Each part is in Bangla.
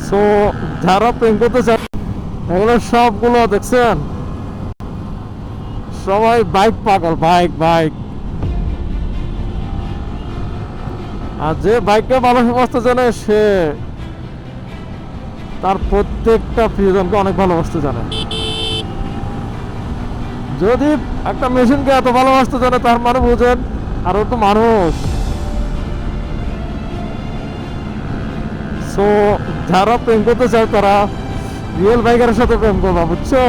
সো যারা প্রেম করতে চায় এগুলো সবগুলো দেখছেন, সবাই বাইক পাগল, বাইক বাইক। আর যে বাইককে ভালোবাসতে জানে সে তার প্রত্যেকটা প্রিয়জনকে অনেক ভালোবাসতে জানে। যদি একটা মেশিনকে এত ভালোবাসতে জানে তার মানে বুঝেন আর ও তো মানুষ। সো যারা প্রেম করতে চায় তারা রিয়েল বাইকারের সাথে প্রেম করবা, বুঝছো?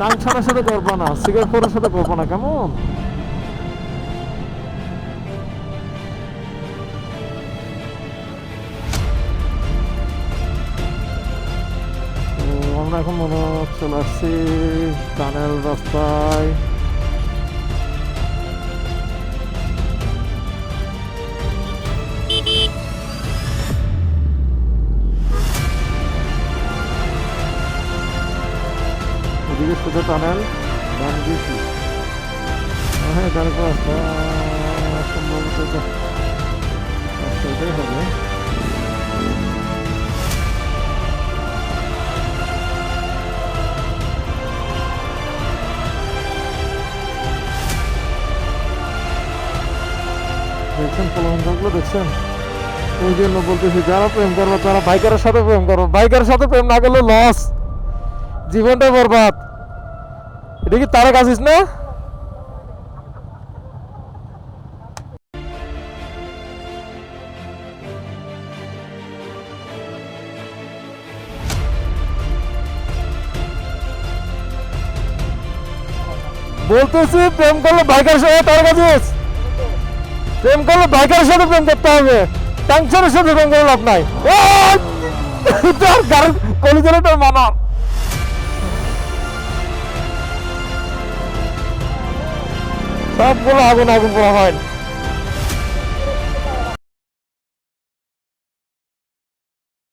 টাংছানের সাথে করবো না, সিগারেট খোরের সাথে করবো না, কেমন? তো আমরা এখন মনে চলে আসছি টানেল রাস্তায়। এদিকে শুধু টানেল, ডান দিকে হ্যাঁ এখানে তো রাস্তা সম্ভবত রাস্তাটাই হবে। দেখছেন প্রলোভনগুলো, দেখছেন? ওই জন্য বলতেছি যারা প্রেম করবো তারা বাইকারের সাথে প্রেম করবো, বাইকারের সাথে প্রেম না করলে লস, জীবনটাই বরবাদ। এটা কি তারা কাছিস না? বলতেছি প্রেম করলে বাইকারের সাথে তারা কাছিস, প্রেম করলে বাইকারের সাথে প্রেম করতে হবে, ট্যাংশনের সাথে প্রেম করে লাভ নাই। ও তার গাড়ির কলিজের মানা। সবগুলো আগুন আগুন করা হয়।